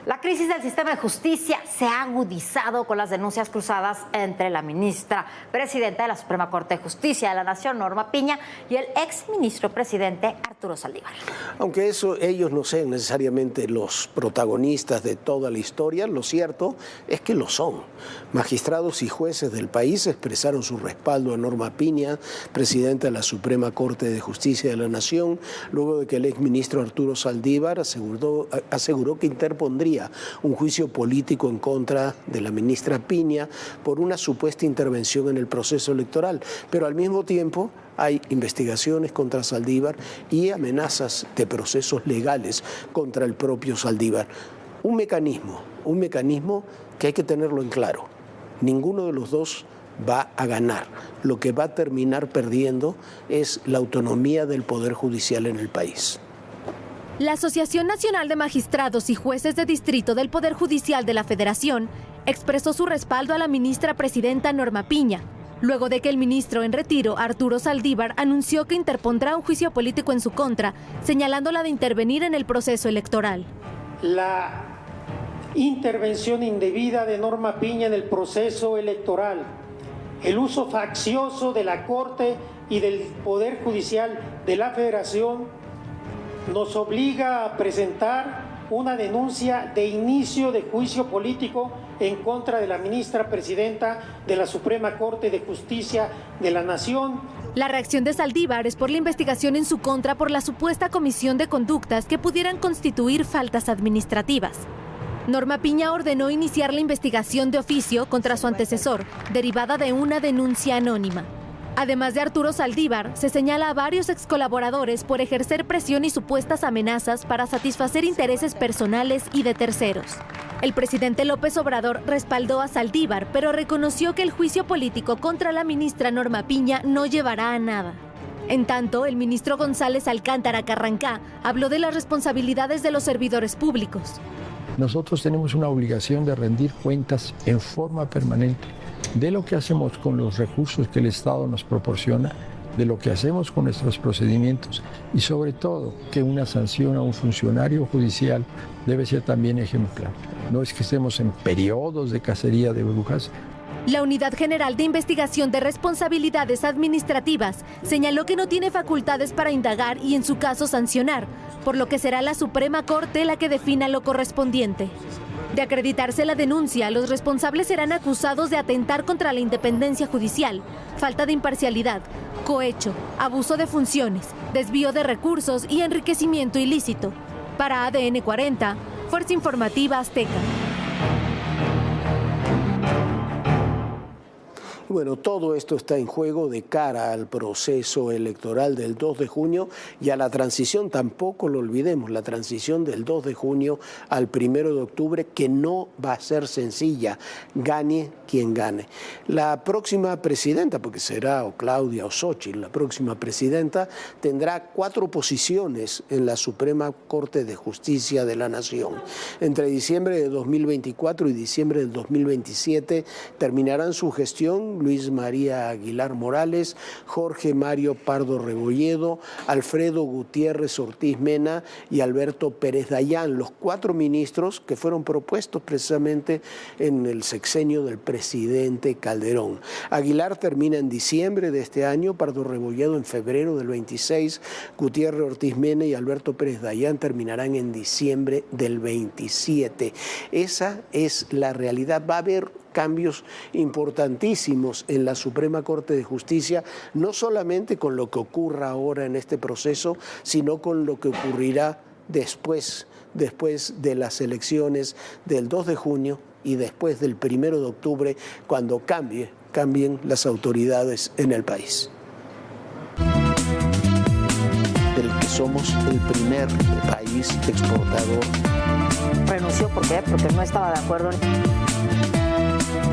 La crisis del sistema de justicia se ha agudizado con las denuncias cruzadas entre la ministra presidenta de la Suprema Corte de Justicia de la Nación, Norma Piña, y el exministro presidente Arturo Saldívar. Aunque ellos no sean necesariamente los protagonistas de toda la historia, lo cierto es que lo son. Magistrados y jueces del país expresaron su respaldo a Norma Piña, presidenta de la Suprema Corte de Justicia de la Nación, luego de que el exministro Arturo Saldívar aseguró que interpondría un juicio político en contra de la ministra Piña por una supuesta intervención en el proceso electoral, pero al mismo tiempo hay investigaciones contra Saldívar y amenazas de procesos legales contra el propio Saldívar. Un mecanismo que hay que tenerlo en claro. Ninguno de los dos va a ganar. Lo que va a terminar perdiendo es la autonomía del Poder Judicial en el país. La Asociación Nacional de Magistrados y Jueces de Distrito del Poder Judicial de la Federación expresó su respaldo a la ministra presidenta Norma Piña, luego de que el ministro en retiro, Arturo Saldívar, anunció que interpondrá un juicio político en su contra, señalándola de intervenir en el proceso electoral. La intervención indebida de Norma Piña en el proceso electoral, el uso faccioso de la Corte y del Poder Judicial de la Federación nos obliga a presentar una denuncia de inicio de juicio político en contra de la ministra presidenta de la Suprema Corte de Justicia de la Nación. La reacción de Saldívar es por la investigación en su contra por la supuesta comisión de conductas que pudieran constituir faltas administrativas. Norma Piña ordenó iniciar la investigación de oficio contra su antecesor, derivada de una denuncia anónima. Además de Arturo Saldívar, se señala a varios excolaboradores por ejercer presión y supuestas amenazas para satisfacer intereses personales y de terceros. El presidente López Obrador respaldó a Saldívar, pero reconoció que el juicio político contra la ministra Norma Piña no llevará a nada. En tanto, el ministro González Alcántara Carrancá habló de las responsabilidades de los servidores públicos. Nosotros tenemos una obligación de rendir cuentas en forma permanente de lo que hacemos con los recursos que el Estado nos proporciona, de lo que hacemos con nuestros procedimientos y sobre todo que una sanción a un funcionario judicial debe ser también ejemplar. No es que estemos en periodos de cacería de brujas. La Unidad General de Investigación de Responsabilidades Administrativas señaló que no tiene facultades para indagar y en su caso sancionar, por lo que será la Suprema Corte la que defina lo correspondiente. De acreditarse la denuncia, los responsables serán acusados de atentar contra la independencia judicial, falta de imparcialidad, cohecho, abuso de funciones, desvío de recursos y enriquecimiento ilícito. Para ADN 40, Fuerza Informativa Azteca. Bueno, todo esto está en juego de cara al proceso electoral del 2 de junio y a la transición, tampoco lo olvidemos, la transición del 2 de junio al 1 de octubre, que no va a ser sencilla, gane quien gane. La próxima presidenta, porque será o Claudia o Xóchitl, la próxima presidenta tendrá 4 posiciones en la Suprema Corte de Justicia de la Nación. Entre diciembre de 2024 y diciembre del 2027 terminarán su gestión Luis María Aguilar Morales, Jorge Mario Pardo Rebolledo, Alfredo Gutiérrez Ortiz Mena y Alberto Pérez Dayán, los 4 ministros que fueron propuestos precisamente en el sexenio del presidente Calderón. Aguilar termina en diciembre de este año, Pardo Rebolledo en febrero del 26, Gutiérrez Ortiz Mena y Alberto Pérez Dayán terminarán en diciembre del 27. Esa es la realidad. Va a haber cambios importantísimos en la Suprema Corte de Justicia, no solamente con lo que ocurra ahora en este proceso, sino con lo que ocurrirá después de las elecciones del 2 de junio y después del 1 de octubre, cuando cambien las autoridades en el país. Del que somos el primer país exportador. Renunció, ¿por qué? Porque no estaba de acuerdo.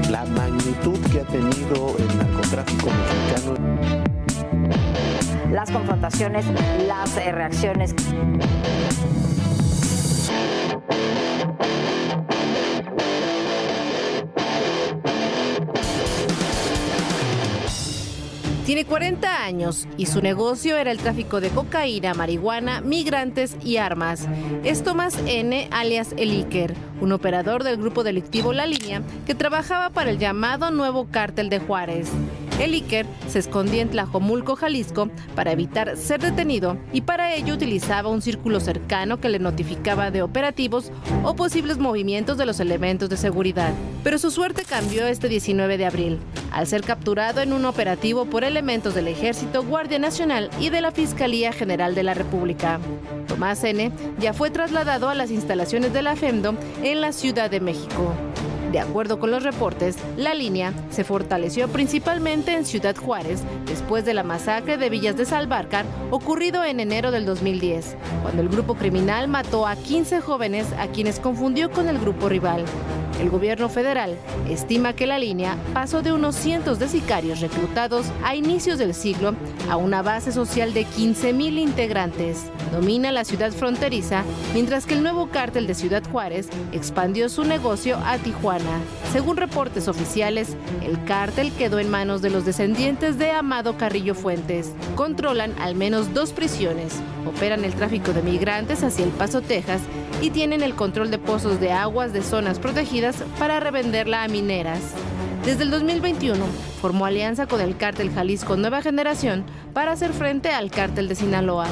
La magnitud que ha tenido el narcotráfico mexicano. Las confrontaciones, las reacciones. Tiene Tiene 40 años y su negocio era el tráfico de cocaína, marihuana, migrantes y armas. Es Tomás N., alias El Iker, un operador del grupo delictivo La Línea que trabajaba para el llamado Nuevo Cártel de Juárez. El Iker se escondía en Tlajomulco, Jalisco, para evitar ser detenido y para ello utilizaba un círculo cercano que le notificaba de operativos o posibles movimientos de los elementos de seguridad. Pero su suerte cambió este 19 de abril, al ser capturado en un operativo por elementos del Ejército, Guardia Nacional y de la Fiscalía General de la República. Tomás N. ya fue trasladado a las instalaciones de la FEMDO en la Ciudad de México. De acuerdo con los reportes, La Línea se fortaleció principalmente en Ciudad Juárez después de la masacre de Villas de Salvarcar ocurrido en enero del 2010, cuando el grupo criminal mató a 15 jóvenes a quienes confundió con el grupo rival. El gobierno federal estima que La Línea pasó de unos cientos de sicarios reclutados a inicios del siglo a una base social de 15,000 integrantes. Domina la ciudad fronteriza, mientras que el nuevo cártel de Ciudad Juárez expandió su negocio a Tijuana. Según reportes oficiales, el cártel quedó en manos de los descendientes de Amado Carrillo Fuentes. Controlan al menos 2 prisiones, operan el tráfico de migrantes hacia El Paso, Texas, y tienen el control de pozos de aguas de zonas protegidas para revenderla a mineras. Desde el 2021, formó alianza con el cártel Jalisco Nueva Generación para hacer frente al cártel de Sinaloa.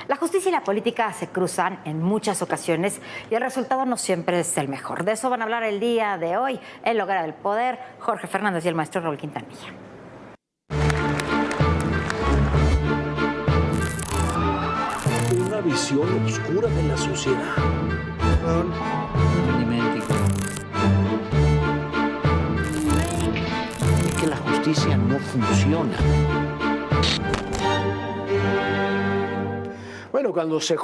La justicia y la política se cruzan en muchas ocasiones y el resultado no siempre es el mejor. De eso van a hablar el día de hoy en La Hoguera del Poder, Jorge Fernández y el maestro Raúl Quintanilla. Una visión oscura de la sociedad. Es que la justicia no funciona. Bueno, cuando se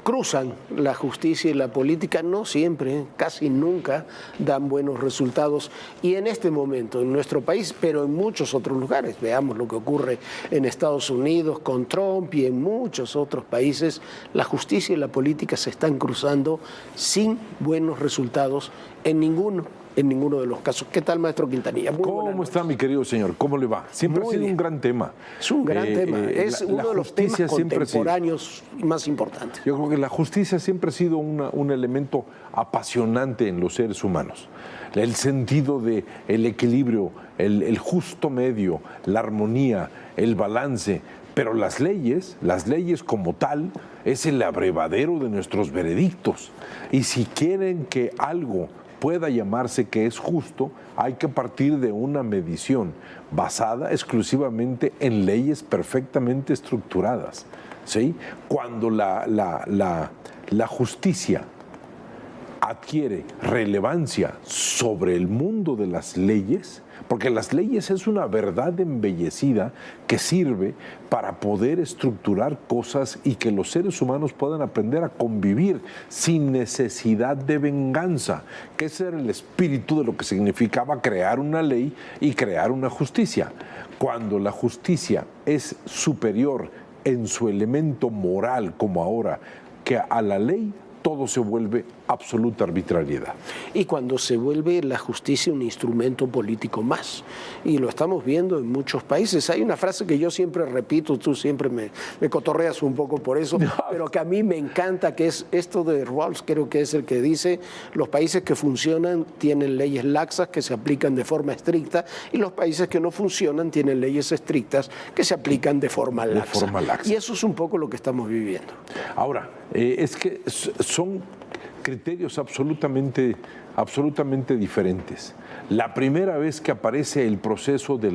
cruzan la justicia y la política, no siempre, casi nunca dan buenos resultados. Y en este momento, en nuestro país, pero en muchos otros lugares, veamos lo que ocurre en Estados Unidos con Trump y en muchos otros países, la justicia y la política se están cruzando sin buenos resultados en ninguno de los casos. ¿Qué tal, maestro Quintanilla? ¿Cómo está, mi querido señor? ¿Cómo le va? Siempre ha sido un gran tema. Es un gran tema. Es uno de los temas contemporáneos más importantes. Yo creo que la justicia siempre ha sido un elemento apasionante en los seres humanos. El sentido de el equilibrio, el justo medio, la armonía, el balance. Pero las leyes como tal, es el abrevadero de nuestros veredictos. Y si quieren que algo pueda llamarse que es justo, hay que partir de una medición basada exclusivamente en leyes perfectamente estructuradas, ¿sí? Cuando la justicia adquiere relevancia sobre el mundo de las leyes, porque las leyes es una verdad embellecida que sirve para poder estructurar cosas y que los seres humanos puedan aprender a convivir sin necesidad de venganza, que ese era el espíritu de lo que significaba crear una ley y crear una justicia. Cuando la justicia es superior en su elemento moral, como ahora, que a la ley, todo se vuelve absoluta arbitrariedad. Y cuando se vuelve la justicia un instrumento político más, y lo estamos viendo en muchos países. Hay una frase que yo siempre repito, tú siempre me cotorreas un poco por eso, pero que a mí me encanta, que es esto de Rawls, creo que es el que dice: los países que funcionan tienen leyes laxas que se aplican de forma estricta, y los países que no funcionan tienen leyes estrictas que se aplican de forma laxa. Y eso es un poco lo que estamos viviendo. Ahora, es que son criterios absolutamente diferentes. La primera vez que aparece el proceso de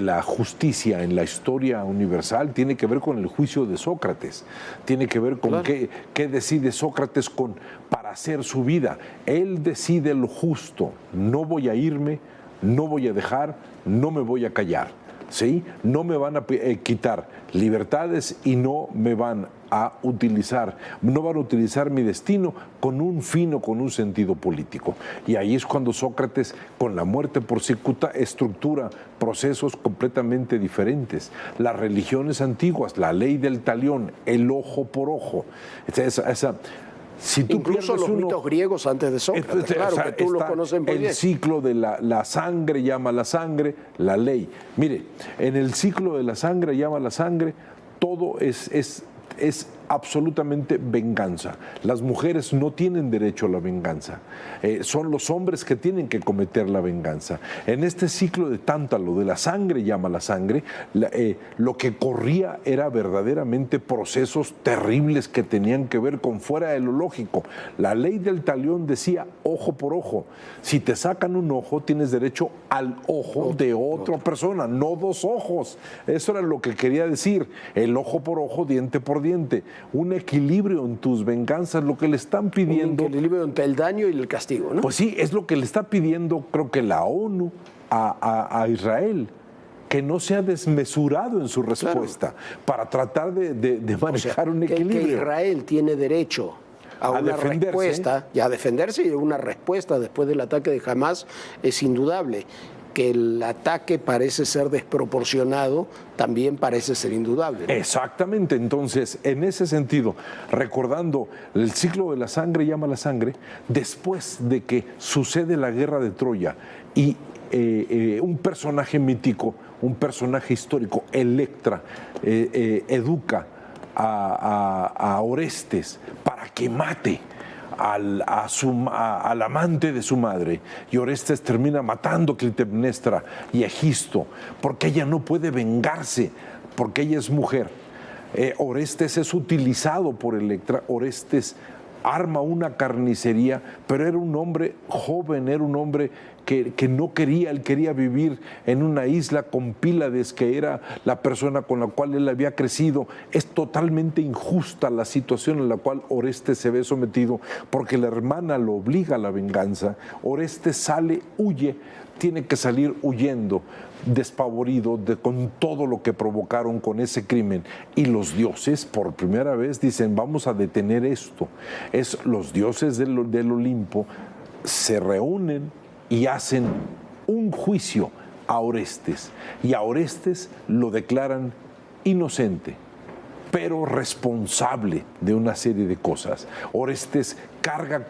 la justicia en la historia universal tiene que ver con el juicio de Sócrates, tiene que ver con qué decide Sócrates para hacer su vida. Él decide lo justo: no voy a irme, no voy a dejar, no me voy a callar, ¿sí? No me van a quitar libertades y no van a utilizar mi destino con un fin o con un sentido político. Y ahí es cuando Sócrates, con la muerte por cicuta, estructura procesos completamente diferentes. Las religiones antiguas, la ley del talión, el ojo por ojo, Si tú incluso los mitos griegos antes de Sócrates, claro, o sea, que tú los conoces muy bien. El ciclo de la sangre llama a la sangre, la ley. Mire, en el ciclo de la sangre llama a la sangre, todo es absolutamente venganza. Las mujeres no tienen derecho a la venganza. Son los hombres que tienen que cometer la venganza. En este ciclo de Tántalo, de la sangre llama a la sangre, lo que corría era verdaderamente procesos terribles que tenían que ver con fuera de lo lógico. La ley del talión decía ojo por ojo. Si te sacan un ojo, tienes derecho al ojo de otra persona, no dos ojos. Eso era lo que quería decir. El ojo por ojo, diente por diente. Un equilibrio en tus venganzas, lo que le están pidiendo. Un equilibrio entre el daño y el castigo, ¿no? Pues sí, es lo que le está pidiendo, creo que la ONU a Israel, que no sea desmesurado en su respuesta, para tratar de manejar un equilibrio. Que Israel tiene derecho a una respuesta, y a defenderse, y una respuesta después del ataque de Hamás es indudable. Que el ataque parece ser desproporcionado, también parece ser indudable, ¿no? Exactamente, entonces, en ese sentido, recordando el ciclo de la sangre llama a la sangre, después de que sucede la guerra de Troya y un personaje mítico, un personaje histórico, Electra, educa a Orestes para que mate al amante de su madre, y Orestes termina matando a Clitemnestra y a Egisto, porque ella no puede vengarse, porque ella es mujer. Orestes es utilizado por Electra. Orestes arma una carnicería, pero era un hombre joven, era un hombre que no quería, él quería vivir en una isla con Pílades, que era la persona con la cual él había crecido. Es totalmente injusta la situación en la cual Orestes se ve sometido, porque la hermana lo obliga a la venganza. Orestes sale, huye, tiene que salir huyendo, despavorido con todo lo que provocaron con ese crimen. Y los dioses, por primera vez, dicen, vamos a detener esto. Los dioses del Olimpo se reúnen y hacen un juicio a Orestes, y a Orestes lo declaran inocente, pero responsable de una serie de cosas. Orestes carga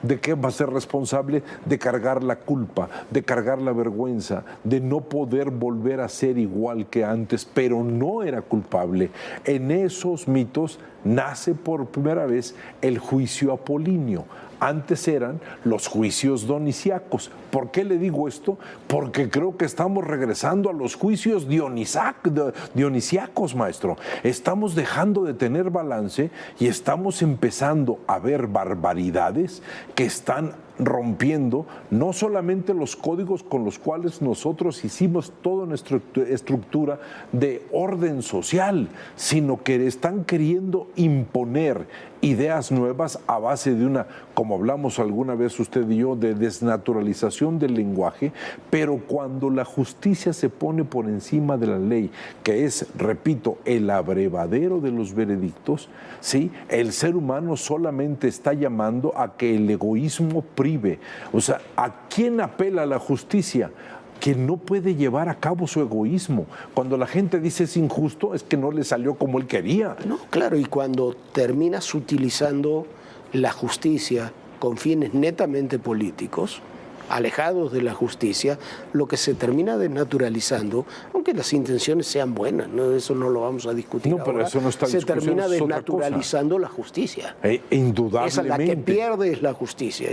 ¿de qué va a ser responsable? De cargar la culpa, de cargar la vergüenza, de no poder volver a ser igual que antes, pero no era culpable. En esos mitos nace por primera vez el juicio apolíneo. Antes eran los juicios dionisiacos. ¿Por qué le digo esto? Porque creo que estamos regresando a los juicios dionisiacos, maestro. Estamos dejando de tener balance y estamos empezando a ver barbaridades que están rompiendo no solamente los códigos con los cuales nosotros hicimos toda nuestra estructura de orden social, sino que están queriendo imponer ideas nuevas a base de una, como hablamos alguna vez usted y yo, de desnaturalización del lenguaje. Pero cuando la justicia se pone por encima de la ley, que es, repito, el abrevadero de los veredictos, ¿sí? El ser humano solamente está llamando a que el egoísmo prive. O sea, ¿a quién apela la justicia? Que no puede llevar a cabo su egoísmo. Cuando la gente dice es injusto, es que no le salió como él quería. No, claro, y cuando terminas utilizando la justicia con fines netamente políticos, alejados de la justicia, lo que se termina desnaturalizando, aunque las intenciones sean buenas, ¿no? Eso no lo vamos a discutir ahora, pero eso no está en se termina desnaturalizando la justicia. Indudablemente. Esa, la que pierde es la justicia.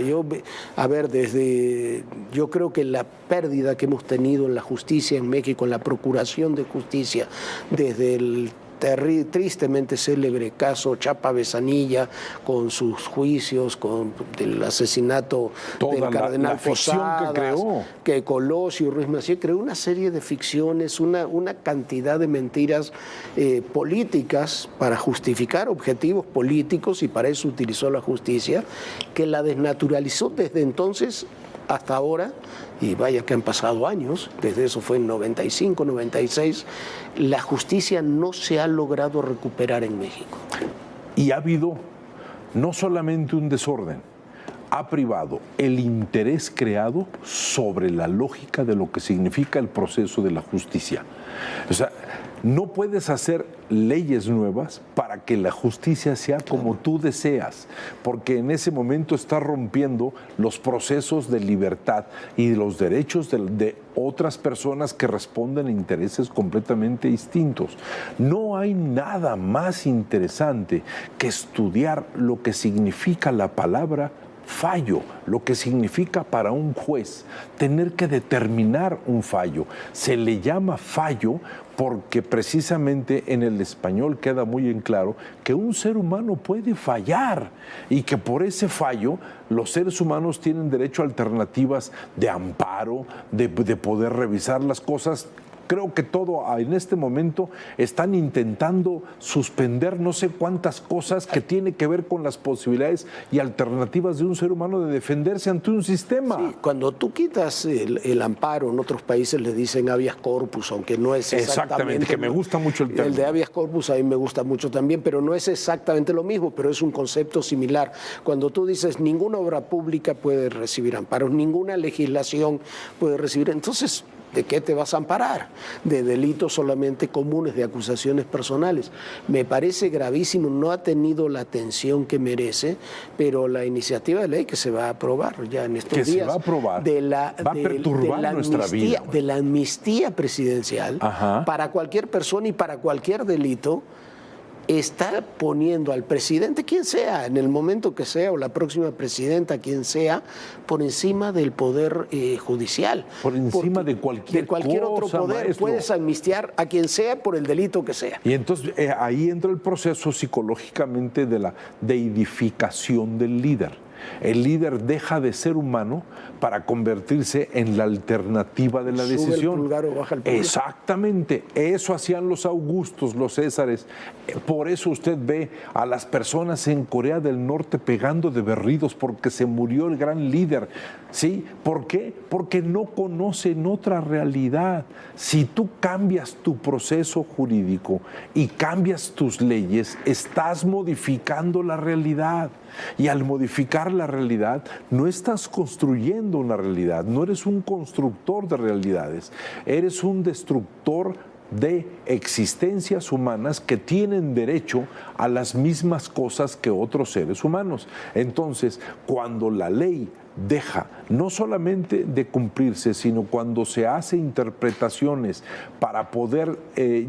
Yo creo que la pérdida que hemos tenido en la justicia en México, en la procuración de justicia, desde el tristemente célebre caso Chapa Besanilla, con sus juicios, con el asesinato del cardenal Posadas, que Colosio, Ruiz Massieu creó una serie de ficciones, una cantidad de mentiras políticas para justificar objetivos políticos, y para eso utilizó la justicia, que la desnaturalizó desde entonces hasta ahora. Y vaya que han pasado años, desde eso fue en 95, 96, la justicia no se ha logrado recuperar en México. Y ha habido no solamente un desorden, ha privado el interés creado sobre la lógica de lo que significa el proceso de la justicia. O sea, No puedes hacer leyes nuevas para que la justicia sea como tú deseas, porque en ese momento estás rompiendo los procesos de libertad y los derechos de otras personas que responden a intereses completamente distintos. No hay nada más interesante que estudiar lo que significa la palabra fallo, lo que significa para un juez tener que determinar un fallo. Se le llama fallo porque precisamente en el español queda muy en claro que un ser humano puede fallar y que por ese fallo los seres humanos tienen derecho a alternativas de amparo, de poder revisar las cosas. Creo que todo en este momento están intentando suspender no sé cuántas cosas que tienen que ver con las posibilidades y alternativas de un ser humano de defenderse ante un sistema. Sí, cuando tú quitas el amparo, en otros países le dicen habeas corpus, aunque no es exactamente, que me gusta mucho el término. El de habeas corpus a mí me gusta mucho también, pero no es exactamente lo mismo, pero es un concepto similar. Cuando tú dices ninguna obra pública puede recibir amparos, ninguna legislación puede recibir, entonces, ¿de qué te vas a amparar? De delitos solamente comunes, de acusaciones personales. Me parece gravísimo, no ha tenido la atención que merece, pero la iniciativa de ley que se va a aprobar ya en estos días. Se va a aprobar, va a perturbar nuestra vida. De la amnistía presidencial, para cualquier persona y para cualquier delito, está poniendo al presidente, quien sea, en el momento que sea, o la próxima presidenta, quien sea, por encima del poder judicial. Por encima de cualquier otro poder, maestro. Puedes amnistiar a quien sea por el delito que sea. Y entonces ahí entra el proceso psicológicamente de la deidificación del líder. El líder deja de ser humano para convertirse en la alternativa de la decisión. Sube el pulgar o baja el pulgar. Exactamente, eso hacían los Augustos, los Césares. Por eso usted ve a las personas en Corea del Norte pegando de berridos porque se murió el gran líder. ¿Sí? ¿Por qué? Porque no conocen otra realidad. Si tú cambias tu proceso jurídico y cambias tus leyes, estás modificando la realidad. Y al modificar la realidad, no estás construyendo una realidad, no eres un constructor de realidades, eres un destructor de existencias humanas que tienen derecho a las mismas cosas que otros seres humanos. Entonces, cuando la ley deja no solamente de cumplirse, sino cuando se hace interpretaciones para poder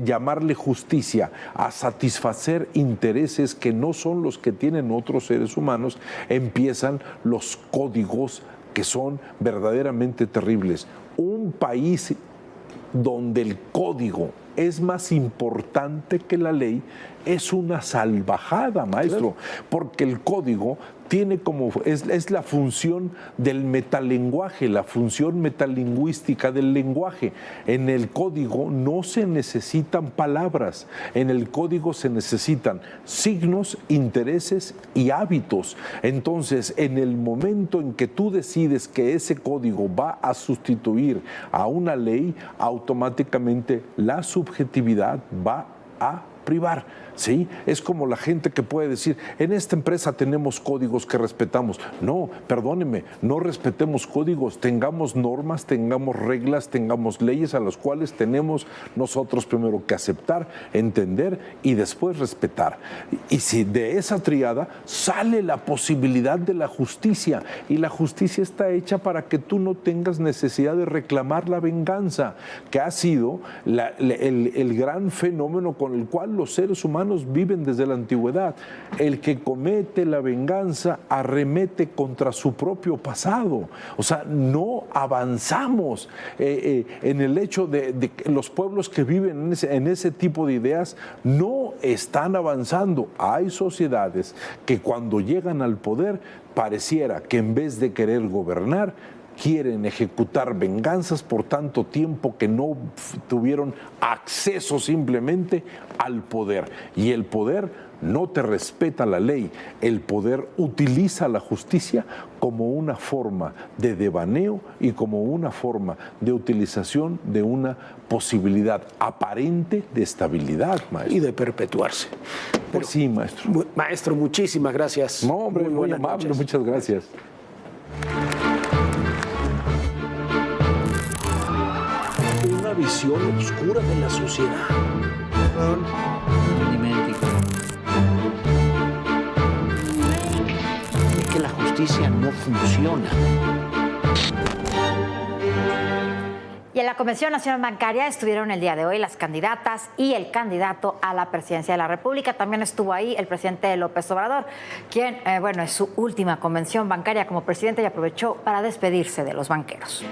llamarle justicia a satisfacer intereses que no son los que tienen otros seres humanos, empiezan los códigos que son verdaderamente terribles. Un país donde el código es más importante que la ley es una salvajada, maestro, porque el código tiene como, es la función del metalenguaje, la función metalingüística del lenguaje. En el código no se necesitan palabras, en el código se necesitan signos, intereses y hábitos. Entonces, en el momento en que tú decides que ese código va a sustituir a una ley, automáticamente la subjetividad va a privar. ¿Sí? Es como la gente que puede decir, en esta empresa tenemos códigos que respetamos. No, perdóneme, no respetemos códigos, tengamos normas, tengamos reglas, tengamos leyes a las cuales tenemos nosotros primero que aceptar, entender y después respetar. Y si de esa triada sale la posibilidad de la justicia, y la justicia está hecha para que tú no tengas necesidad de reclamar la venganza, que ha sido el gran fenómeno con el cual los seres humanos viven desde la antigüedad. El que comete la venganza arremete contra su propio pasado. O sea, no avanzamos en el hecho de que los pueblos que viven en ese tipo de ideas no están avanzando. Hay sociedades que cuando llegan al poder pareciera que en vez de querer gobernar, quieren ejecutar venganzas por tanto tiempo que no tuvieron acceso simplemente al poder. Y el poder no te respeta la ley. El poder utiliza la justicia como una forma de devaneo y como una forma de utilización de una posibilidad aparente de estabilidad, maestro. Y de perpetuarse. Pues sí, maestro. Maestro, muchísimas gracias. No, hombre, muy amable, noches. Muchas gracias. Una visión facción oscura de la sociedad. Es que la justicia no funciona. Y en la Convención Nacional Bancaria estuvieron el día de hoy las candidatas y el candidato a la presidencia de la República. También estuvo ahí el presidente López Obrador, quien, es su última convención bancaria como presidente y aprovechó para despedirse de los banqueros.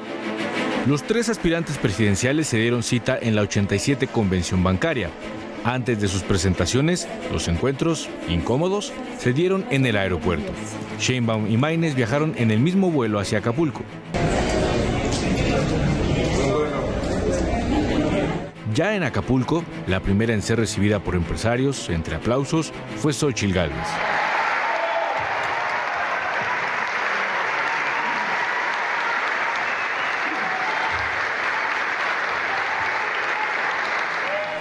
Los 3 aspirantes presidenciales se dieron cita en la 87 Convención Bancaria. Antes de sus presentaciones, los encuentros, incómodos, se dieron en el aeropuerto. Sheinbaum y Maynes viajaron en el mismo vuelo hacia Acapulco. Ya en Acapulco, la primera en ser recibida por empresarios, entre aplausos, fue Xóchitl Gálvez.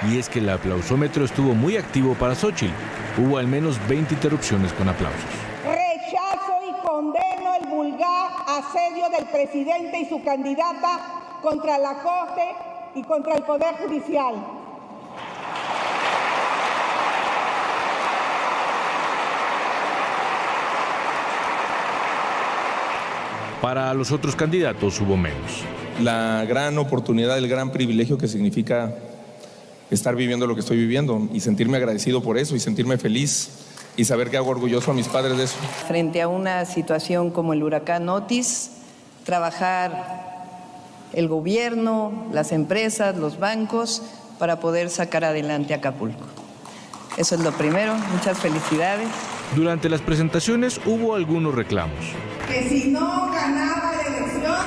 Y es que el aplausómetro estuvo muy activo para Xóchitl. Hubo al menos 20 interrupciones con aplausos. Rechazo y condeno el vulgar asedio del presidente y su candidata contra la Corte y contra el Poder Judicial. Para los otros candidatos hubo menos. La gran oportunidad, el gran privilegio que significa estar viviendo lo que estoy viviendo y sentirme agradecido por eso y sentirme feliz y saber que hago orgulloso a mis padres de eso. Frente a una situación como el huracán Otis, trabajar el gobierno, las empresas, los bancos, para poder sacar adelante Acapulco. Eso es lo primero. Muchas felicidades. Durante las presentaciones hubo algunos reclamos. Que si no ganaba la elección,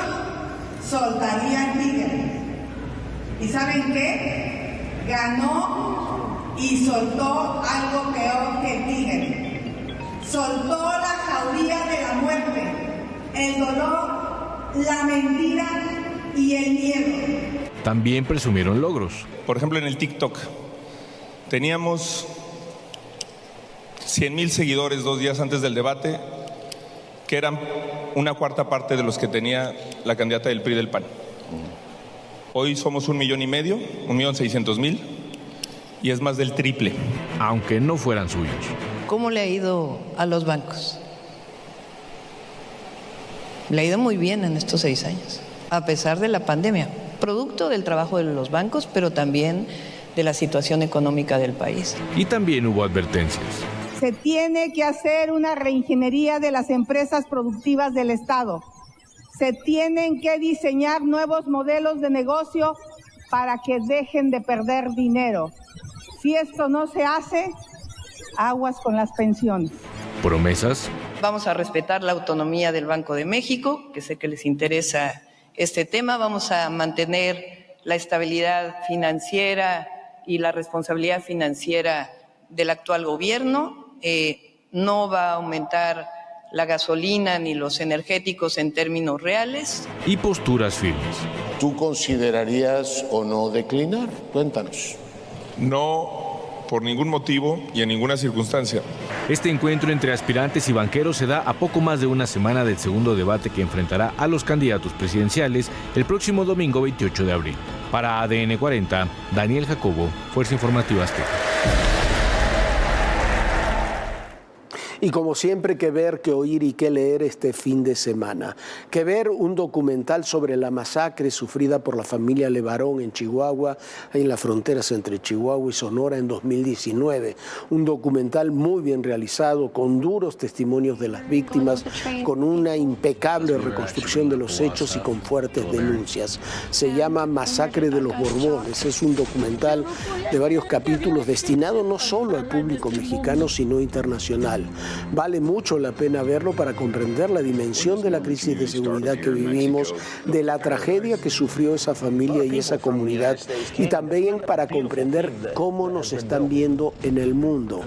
soltaría el tigre. ¿Y saben qué? Ganó y soltó algo peor que el tigre. Soltó la jauría de la muerte, el dolor, la mentira y el miedo. También presumieron logros. Por ejemplo, en el TikTok teníamos 100,000 seguidores 2 días antes del debate, que eran una cuarta parte de los que tenía la candidata del PRI del PAN. Hoy somos 1,5 millones, 1,600,000, y es más del triple. Aunque no fueran suyos. ¿Cómo le ha ido a los bancos? Le ha ido muy bien en estos 6 años, a pesar de la pandemia, producto del trabajo de los bancos, pero también de la situación económica del país. Y también hubo advertencias. Se tiene que hacer una reingeniería de las empresas productivas del Estado. Se tienen que diseñar nuevos modelos de negocio para que dejen de perder dinero. Si esto no se hace, aguas con las pensiones. Promesas. Vamos a respetar la autonomía del Banco de México, que sé que les interesa este tema. Vamos a mantener la estabilidad financiera y la responsabilidad financiera del actual gobierno. No va a aumentar la gasolina ni los energéticos en términos reales. Y posturas firmes. ¿Tú considerarías o no declinar? Cuéntanos. No, por ningún motivo y en ninguna circunstancia. Este encuentro entre aspirantes y banqueros se da a poco más de una semana del segundo debate que enfrentará a los candidatos presidenciales el próximo domingo 28 de abril. Para ADN 40, Daniel Jacobo, Fuerza Informativa Azteca. Y como siempre, qué ver, qué oír y qué leer este fin de semana. Que ver un documental sobre la masacre sufrida por la familia Levarón en Chihuahua, en las fronteras entre Chihuahua y Sonora en 2019. Un documental muy bien realizado, con duros testimonios de las víctimas, con una impecable reconstrucción de los hechos y con fuertes denuncias. Se llama Masacre de los Borbones. Es un documental de varios capítulos destinado no solo al público mexicano, sino internacional. Vale mucho la pena verlo para comprender la dimensión de la crisis de seguridad que vivimos, de la tragedia que sufrió esa familia y esa comunidad, y también para comprender cómo nos están viendo en el mundo.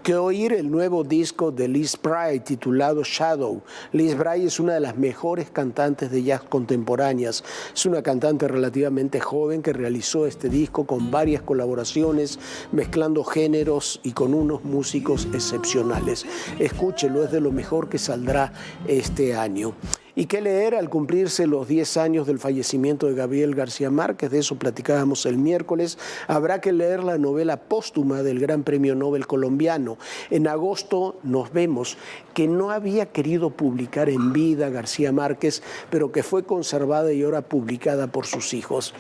Que oír el nuevo disco de Liz Bray titulado Shadow. Liz Bray es una de las mejores cantantes de jazz contemporáneas. Es una cantante relativamente joven que realizó este disco con varias colaboraciones, mezclando géneros y con unos músicos excepcionales. Escúchelo, es de lo mejor que saldrá este año. ¿Y qué leer al cumplirse los 10 años del fallecimiento de Gabriel García Márquez? De eso platicábamos el miércoles. Habrá que leer la novela póstuma del Gran Premio Nobel colombiano. En agosto nos vemos que no había querido publicar en vida García Márquez, pero que fue conservada y ahora publicada por sus hijos.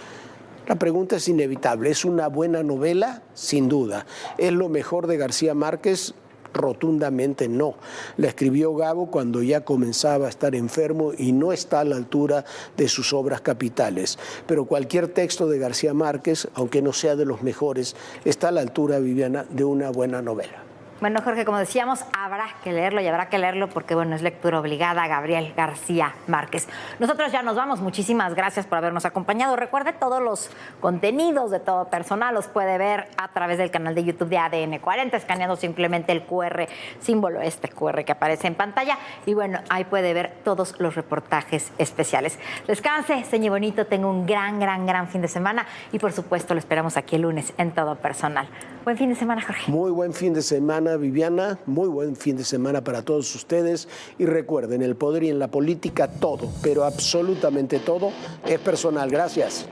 La pregunta es inevitable. ¿Es una buena novela? Sin duda. ¿Es lo mejor de García Márquez? Rotundamente no. La escribió Gabo cuando ya comenzaba a estar enfermo y no está a la altura de sus obras capitales. Pero cualquier texto de García Márquez, aunque no sea de los mejores, está a la altura, Viviana, de una buena novela. Bueno, Jorge, como decíamos, habrá que leerlo y habrá que leerlo porque, bueno, es lectura obligada a Gabriel García Márquez. Nosotros ya nos vamos. Muchísimas gracias por habernos acompañado. Recuerde, todos los contenidos de Todo Personal los puede ver a través del canal de YouTube de ADN 40, escaneando simplemente el QR, símbolo QR que aparece en pantalla. Y, bueno, ahí puede ver todos los reportajes especiales. Descanse, señor bonito, tenga un gran fin de semana y, por supuesto, lo esperamos aquí el lunes en Todo Personal. Buen fin de semana, Jorge. Muy buen fin de semana, Viviana, muy buen fin de semana para todos ustedes y recuerden, el poder y en la política todo, pero absolutamente todo es personal. Gracias.